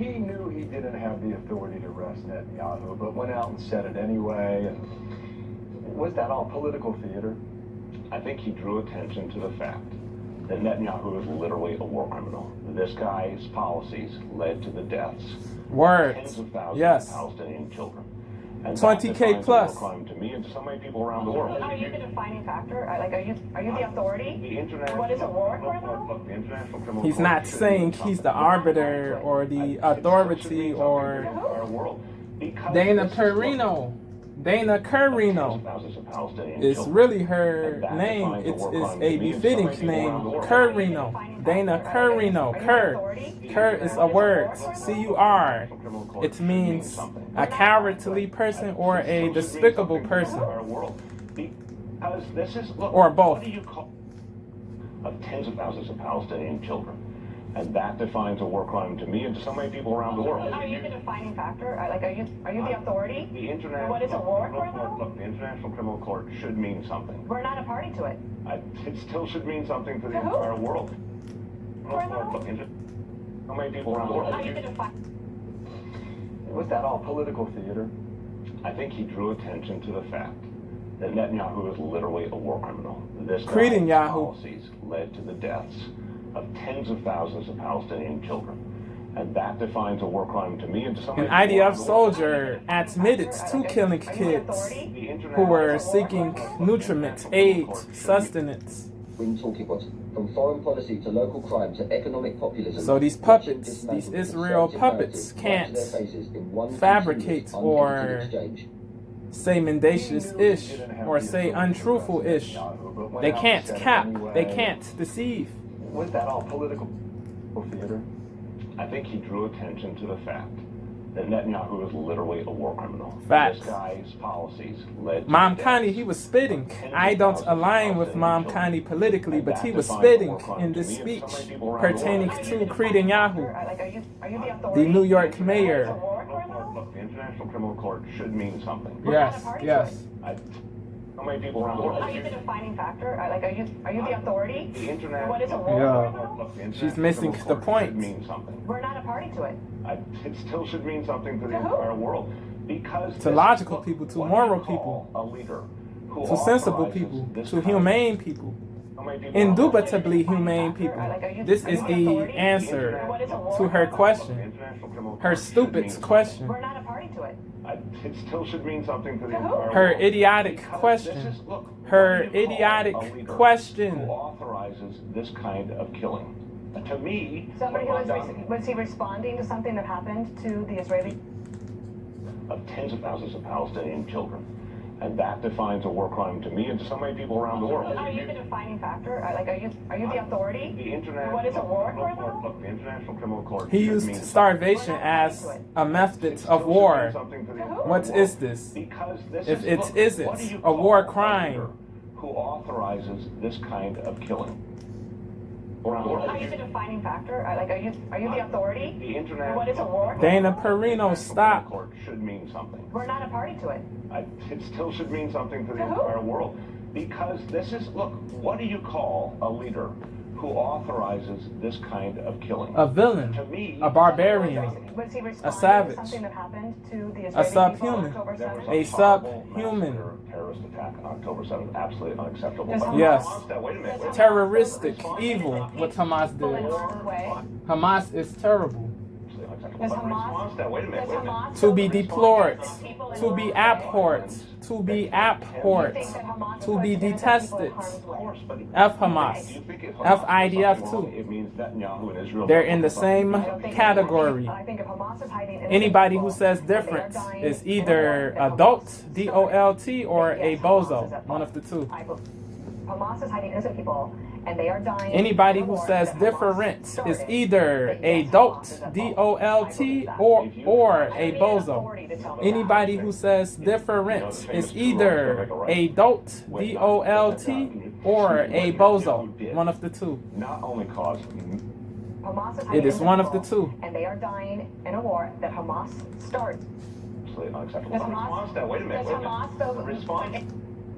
He knew he didn't have the authority to arrest Netanyahu, but went out and said it anyway. And was that all political theater? I think he drew attention to the fact that Netanyahu is literally a war criminal. This guy's policies led to the deaths of tens of thousands of Palestinian children. And 20K plus. Crime to me and to so many people around the world. Are you the defining factor? Like, are you the authority? The international, what is a war criminal? Look, the International Criminal He's Court not should saying mean he's something. the arbiter or the authority or Our world. Because Dana this is- Perino. Dana Carino. Thousands of Palestinian It's children. really her And that name. defines It's war crime a to me and so befitting many people name. around the world. Carino. Dana Carino. Cur is a word. C-U-R. It means a cowardly person or a despicable person. Because this is, look, Or both. What do you call of tens of thousands of Palestinian children? And that defines a war crime to me and to so many people around the world. Are you the defining factor? Like, are you the authority? The international. What is a war criminal? Look, the International Criminal Court should mean something. We're not a party to it. It still should mean something to the To who? entire world. Criminal? Look, so many people around the world. Are you the Was that all political theater? I think he drew attention to the fact that Netanyahu is literally a war criminal. This guy's Netanyahu. policies led to the deaths of tens of thousands of Palestinian children. And that defines a war crime to me and to so many An people IDF around the world. soldier admitted to killing kids who were seeking nutriment, aid, sustenance. When talking about from foreign policy to local crime to economic populism. So these puppets, these Israel puppets can't fabricate or say mendacious-ish or say untruthful-ish. They can't cap, they can't deceive. Was that all political theater? I think he drew attention to the fact that Netanyahu is literally a war criminal. Facts. This guy's policies led to Mam the Khani, deaths he was spitting. of I don't tens of align with thousands of Mam Palestinian Khani politically, children. but he And was that defines a spitting war crime in to this me and so speech many people around the pertaining world. to Netanyahu, Like, are you the authority? the New York mayor. Look, the International Criminal Court should mean something. Yes, yes. So many people around the world. Are you the defining factor? Like, are you the authority? The international. What is a war Yeah. criminal? Look, the She's International missing Criminal the Court point. should mean something. We're not a party to it. It still should mean something to the To who? entire world. Because To this- logical look, people, to what do moral you call people, a leader who to sensible authorizes people, this to kind of- humane people, so many people around the world. indubitably humane people. This is the answer to her question, International Criminal her Court should stupid mean question, We're not a party to it. It still should mean something to the To who? entire her world. idiotic Because question, this is- look, her what do you call idiotic a leader question. who authorizes this kind of killing? To me, Somebody who what was, I've done- was he responding to something that happened to the Israeli? of tens of thousands of Palestinian children. And that defines a war crime to me and to so many people around the world. Are you the defining factor? Like, are you the authority? The international. What is a war criminal? Look, the International Criminal Court. He should used mean starvation as a method of war. something to the To who? entire What world. is this? Because this If is, it look, isn't what do you a call war leader crime? who authorizes this kind of killing around the world. Are you the defining factor? Like, are you the authority? The international. What is a war? Dana The Perino, International stop. Criminal Court should mean something. We're not a party to it. It still should mean something to the To who? entire world. Because this is, look, what do you call a leader who authorizes this kind of killing? A villain, To me, a barbarian, Was he responding savage, to something that happened to the a Israeli subhuman, people on October there was 7th? a subhuman, massacre, terrorist attack on October 7th, absolutely unacceptable. Does But Hamas- Yes. wait a minute. terroristic, evil, what Hamas People in did. harm's way. Hamas is terrible. Does Hamas, Wait a minute. does Hamas To be deplored, people in to be harm's way? abhorred, to be abhorred, You think that Hamas is to be going to send people in detested. harm's way? F Hamas, F IDF too. It means Netanyahu and Israel. They're in the same I don't think- category. I think if Hamas is hiding innocent Anybody who people, says and they are different dying is in a either war that adult, Hamas DOLT, or started, a yes, Hamas is bozo, at one fault. of the two. Hamas is hiding innocent people, and they are dying. Anybody in a who war says that Hamas different is started, either then a yes, dolt, Hamas is at fault. DOLT, I believe that. or I a don't need an bozo. authority to tell me Anybody who says different is either a dolt, DOLT, or a bozo, one of the two. Not only caused that. Hamas is It hiding is one of the innocent two. people, and they are dying in a war that Hamas started. absolutely unacceptable. Does Hamas- Wait a minute. does Hamas, though- Response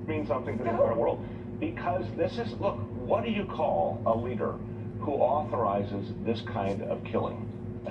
means something to the To who? entire world. Because this is, look, what do you call a leader who authorizes this kind of killing?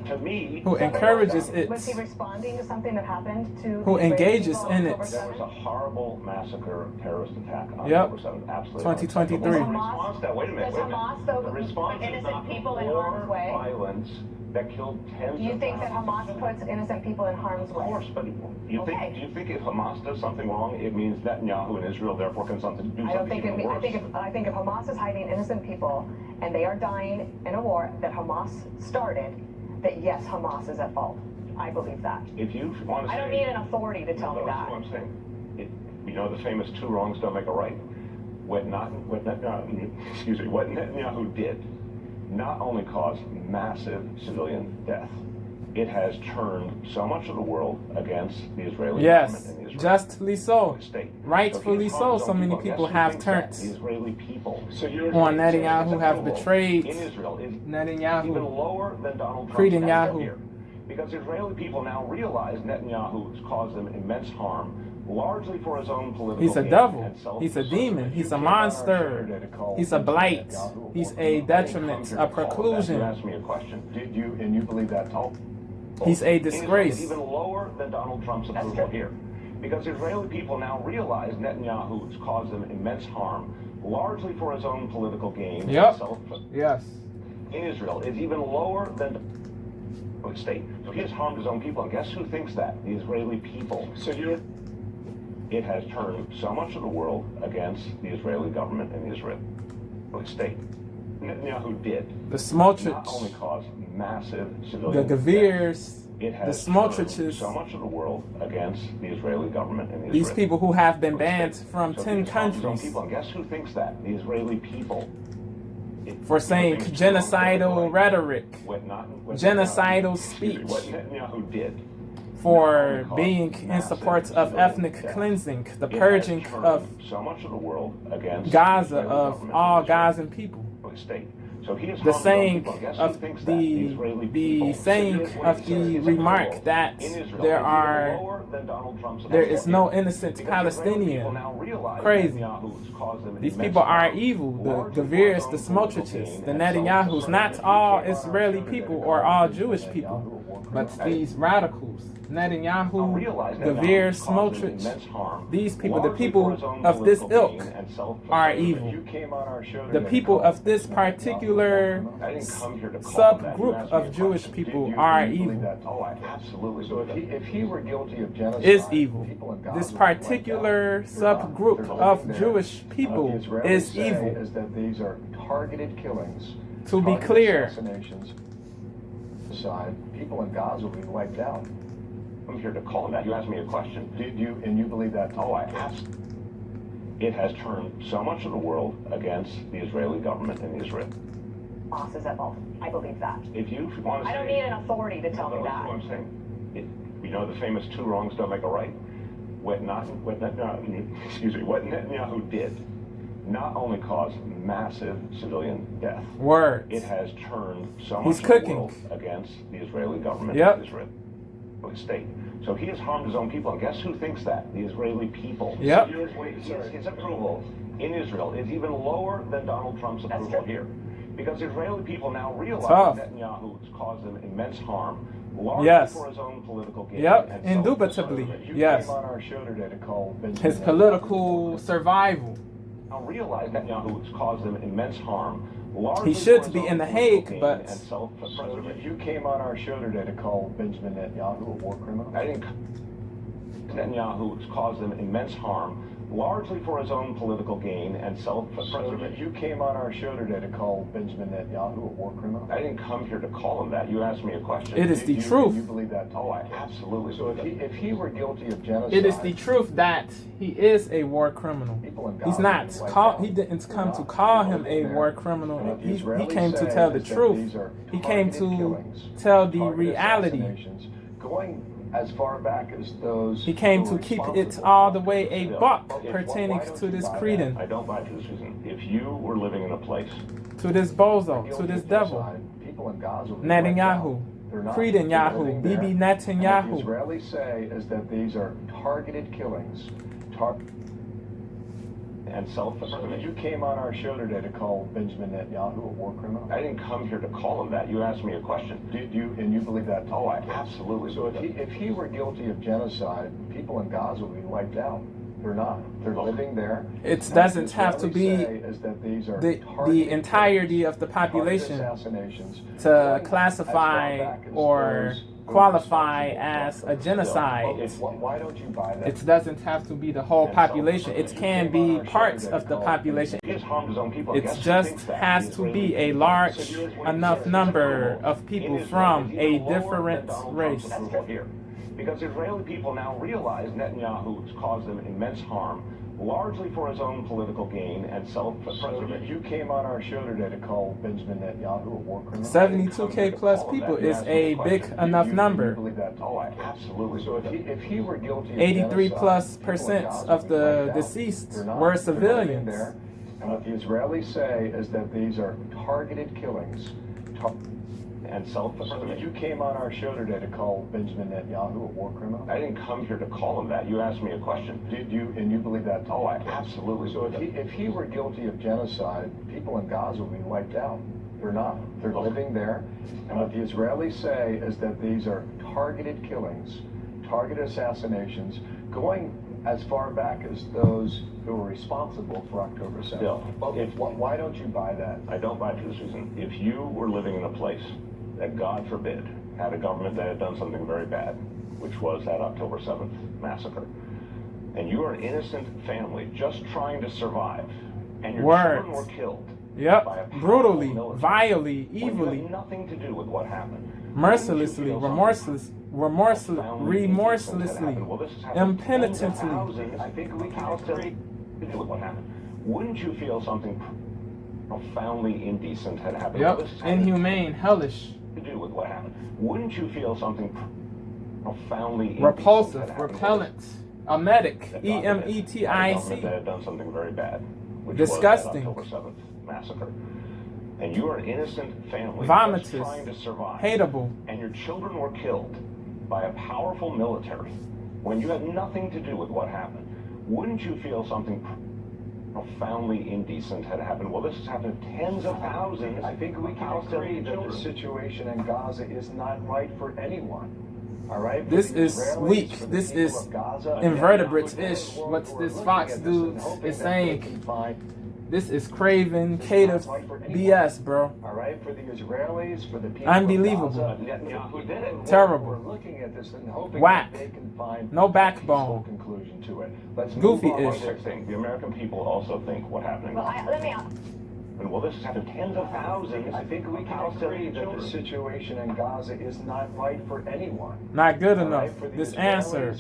To me, who encourages it, Was he responding to something that happened to who Israeli engages people in on it. October there was a 7th? horrible massacre, terrorist attack on Yep. October 7th. Absolutely. 2023. The response to that, wait a minute, Does wait a minute. Hamas, though, The response put is innocent not people in more harm's way? violence that killed tens Do you of think that thousands of Hamas puts innocent people in harm's Of way? course, but Okay. do you think if Hamas does something wrong, it means Netanyahu and Israel therefore can do I don't something think even worse? I think if Hamas is hiding innocent people and they are dying in a war that Hamas started, that yes, Hamas is at fault. I believe that. If you want to say, I don't need an authority to tell me that's that. what I'm saying. You know the famous two wrongs don't make a right. What Netanyahu did not only caused massive civilian death, it has turned so much of the world against the Israeli Yes, government and Israel. justly so. State. Rightfully so. So many people have turned the Israeli people. on Netanyahu, have betrayed in Israel is even Netanyahu. lower than Donald Trump's Creeding national Yahoo. here. Because Israeli people now realize Netanyahu has caused them immense harm, largely for his own political He's a gain devil. and self-preservation. He's a demon. He's a monster. He's a blight. He's a detriment, a You preclusion. asked me a question. Did you, and you believe that too? He's a Israel is disgrace. even lower than Donald Trump's approval here. Because Israeli people now realize Netanyahu has caused them immense harm, largely for his own political gain Yep. and self-preservation. Yes. In Israel is even lower than the state. So he has harmed his own people. And guess who thinks that? The Israeli people. It has turned so much of the world against the Israeli government and the Israeli state. Netanyahu did The not only Smotrich, cause massive the civilian death, Gavirs, it the has turned Smotriches, so much of the world against the Israeli government and the these Israeli people who have been state. banned from So 10 he has harmed his own countries people. And guess who thinks that? The Israeli people. for saying genocidal rhetoric, genocidal What speech, Netanyahu did for being in support of ethnic cleansing, the purging of so much of the world against Gaza, Israeli of government all and Israel Gazan people. state. So he has The harmed his own saying people. Guess who of thinks that? Israeli the people. saying of the remark that In Israel, there is are even lower than Donald Trump's there approval is no here. innocent Because Israeli people Palestinian. now realize Crazy. Netanyahu has caused them These immense people are harm, evil. The largely for Gavirs, his the own political Smotriches, gain the and Netanyahus, not self-preservation. all Israeli people or all Jewish people, but these radicals. Netanyahu, Realize Gavir, Netanyahu caused them Smotrich, immense harm, these people, the largely people for his own of this political ilk gain and self-preservation. are evil. You came on our show The today people to of this call particular I didn't come here to call him that. You subgroup asked me a of Jewish question. people Did you are believe evil. that? Oh, I absolutely. So if he were guilty of genocide, Is evil. people in Gaza This would like particular that. They're not. subgroup They're of living there. Jewish people What the Israelis is say evil. Is that these are targeted killings. To be targeted clear, assassinations. Side, people in Gaza will be wiped out. I'm here to call him that. You asked me a question. Did you, and you believe that? Oh, I asked. It has turned so much of the world against the Israeli government and Israel. Hamas is at fault. I believe that. If you want to I don't say, need an authority to tell me that's that. what I'm saying. You know the famous two wrongs don't make a right. What Netanyahu did not only caused massive civilian death. words. It has turned so He's much cooking. of the world against the Israeli government Yep. and Israel state. So he has harmed his own people. And guess who thinks that? The Israeli people. Yep. His approval in Israel is even lower than Donald Trump's approval here. Because Israeli people now realize Tough. Netanyahu has caused them immense harm, largely Yes. for his own political gain. Yep, and indubitably. self-preservation. You Yes. came on our show today to call Benjamin His political survival. Now realize Netanyahu has caused them immense harm, largely He should for his be own in The political Hague, gain but- and self-preservation. You came on our show today to call Benjamin Netanyahu a war criminal. I didn't. Netanyahu has caused them immense harm, largely for his own political gain and self-preservation. You came on our show today to call Benjamin Netanyahu a war criminal. I didn't come here to call him that. You asked me a question. It is the You truth. believe that? Oh, I absolutely. So if he were guilty of genocide, It is the truth that he is a war criminal. people in Gaza He's would not be wiped call. out. He didn't come They're to not. call They're him a there. war criminal. And what the He Israelis came to say tell the is that truth. these are He came targeted to killings, tell the targeted reality. assassinations, going as far back as those. He came who to were keep it responsible all for the way a Bill, buck why pertaining don't to you this buy that? creedon, I don't buy into this reason. If you were living in a place, to this bozo, Guilty to this of devil, genocide, people in Gaza would be wiped Netanyahu, out. They're not. Creedon They're Yahu, living there. Bibi And what the Netanyahu. Israelis say is that these are targeted killings. and self-preservation. You came on our show today to call Benjamin Netanyahu a war criminal? I didn't come here to call him that. You asked me a question. Did you, and you believe that? Oh, I absolutely. So if he were guilty of genocide, people in Gaza would be wiped out. They're not. They're living there. It doesn't have to be the entirety of the population to classify or qualify as a genocide. Why don't you buy that? It doesn't have to be the whole population. It can be parts of the population. He has harmed his own people. It just has to be a large enough number of people from a different race. Because Israeli people now realize Netanyahu has caused them immense harm, largely for his own political gain and self-preservation. You came on our show today to call Benjamin Netanyahu a war criminal? 72K plus people is a big enough number. Oh, I absolutely. So if he were guilty of 83+% of the deceased were civilians. And what the Israelis say is that these are targeted killings. And self-preservation. You came on our show today to call Benjamin Netanyahu a war criminal? I didn't come here to call him that. You asked me a question. Did you, and you believe that? Oh, I absolutely. So if he were guilty of genocide, people in Gaza would be wiped out. They're not. They're living there. And what the Israelis say is that these are targeted killings, targeted assassinations, going as far back as those who were responsible for October 7th. Bill, why don't you buy that? I don't buy it, Susan. If you were living in a place that, God forbid, had a government that had done something very bad, which was that October 7th massacre, and you are an innocent family just trying to survive, and your children were killed by a brutally, military, vilely, evilly, when you had nothing to do with what happened, mercilessly, remorselessly, impenitently. I think we can agree with what happened. Wouldn't you feel something profoundly indecent had happened? Yep, inhumane, hellish. To do with what happened. Wouldn't you feel something profoundly repulsive, repellent, emetic, emetic, that had done something very bad, which disgusting, was that October 7th massacre, and you are an innocent family vomitous, trying to survive, hateable, and your children were killed by a powerful military when you had nothing to do with what happened? Wouldn't you feel something profoundly indecent had happened? Well, this has happened to tens of thousands. I think we can agree that the situation in Gaza is not right for anyone. All right? This is weak. This is invertebrate-ish. What this Fox dude is saying. This is craven, cative BS, bro. All right, for the Israelis, for the people unbelievable, terrible, we're looking at this and hoping whack, that they can find no backbone, conclusion to it. Let's goofy-ish. The American people also think what happened. Well, this has happened to tens of thousands. I think we can agree that the situation in Gaza is not right for anyone. Not good enough. This answer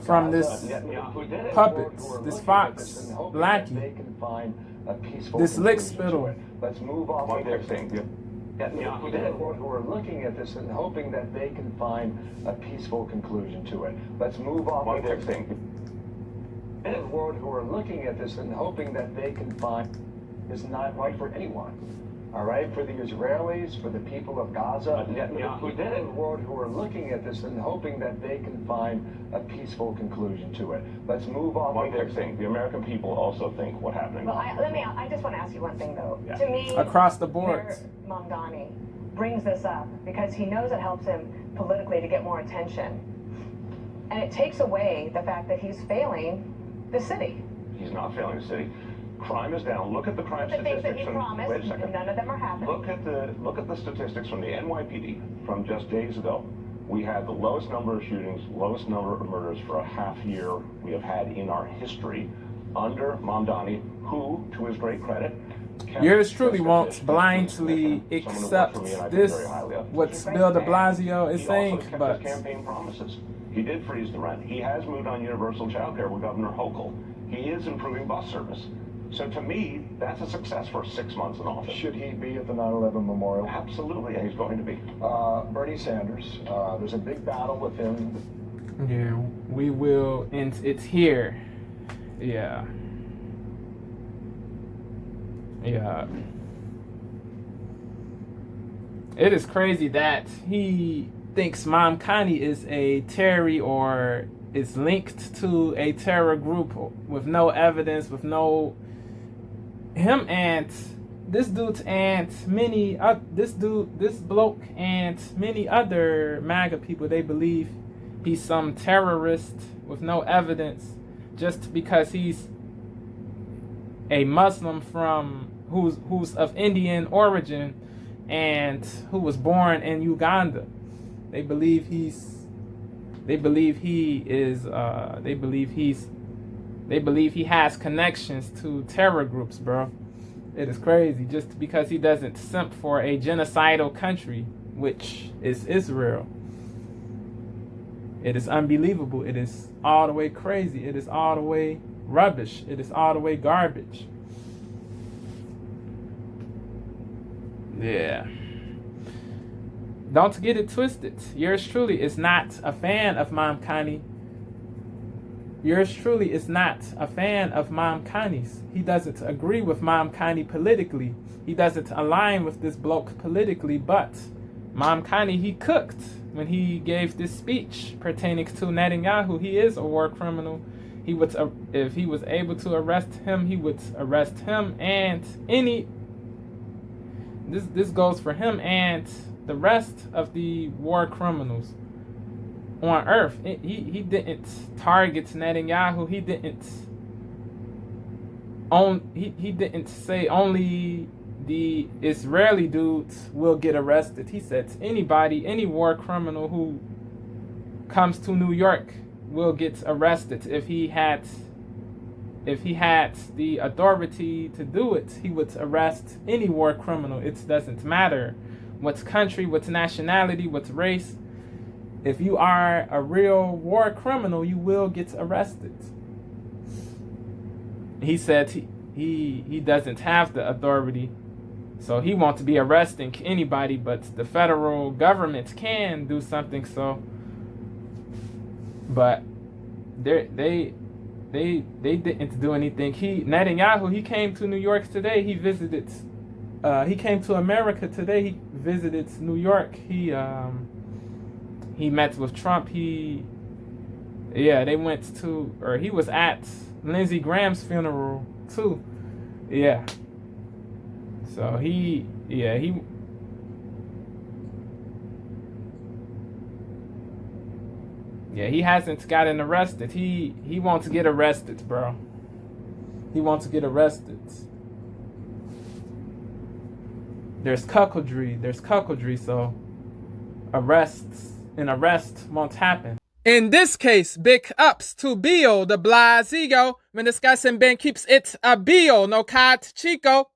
from this puppets, this Fox lackey, this lick spittle. Let's move off of their thing. Who are looking at this and hoping that they can find a peaceful conclusion to it. Let's move off of their thing. Who are looking at this and hoping that they can find is not right for anyone. All right, for the Israelis, for the people of Gaza, who are looking at this and hoping that they can find a peaceful conclusion to it. Let's move on. One quick thing: the American people also think what happened. Well, I just want to ask you one thing though. Yeah. To me, across the board, Mamdani brings this up because he knows it helps him politically to get more attention, and it takes away the fact that he's failing the city. He's not failing the city. Crime is down. Look at the crime statistics. The things that he promised, wait a second. none of them are happening. Look at the statistics from the NYPD from just days ago. We had the lowest number of shootings, lowest number of murders for a half year we have had in our history under Mamdani, who, to his great credit, yours truly won't blindly accept this, what Bill de Blasio is saying, but campaign promises. He did freeze the rent. He has moved on universal child care with Governor Hochul. He is improving bus service. So to me, that's a success for 6 months in office. Should he be at the 9/11 memorial? Absolutely, and he's going to be. Bernie Sanders, there's a big battle with him. Yeah, we will, and it's here. Yeah. Yeah. It is crazy that he thinks Mamdani is a Terry or is linked to a terror group with no evidence, with no him and this dude and many this bloke and many other MAGA people, they believe he's some terrorist with no evidence just because he's a Muslim from who's of Indian origin and who was born in Uganda. They believe he has connections to terror groups, bro. It is crazy just because he doesn't simp for a genocidal country, which is Israel. It is unbelievable. It is all the way crazy. It is all the way rubbish. It is all the way garbage. Yeah. Don't get it twisted. Yours truly is not a fan of Mamkani. Yours truly is not a fan of Mamkani's. He doesn't agree with Mamkani politically. He doesn't align with this bloke politically, but Mamkani, he cooked when he gave this speech pertaining to Netanyahu. He is a war criminal. He would, if he was able to arrest him, he would arrest him and this goes for him and the rest of the war criminals on earth. He didn't target Netanyahu. He didn't say only the Israeli dudes will get arrested. He said anybody, any war criminal who comes to New York will get arrested. If he had the authority to do it, he would arrest any war criminal. It doesn't matter what country, what nationality, what race. If you are a real war criminal, you will get arrested. He said he doesn't have the authority, so he won't be arresting anybody, but the federal government can do something. So, but they didn't do anything. Netanyahu, he came to New York today. He visited. He came to America today. He visited New York. He met with Trump. They went to, or he was at Lindsey Graham's funeral too. Yeah. So he hasn't gotten arrested. He wants to get arrested, bro. He wants to get arrested. There's cuckoldry, so an arrest won't happen. In this case, big ups to Bio de Blasio when discussing Ben keeps it a Bio, no cat Chico.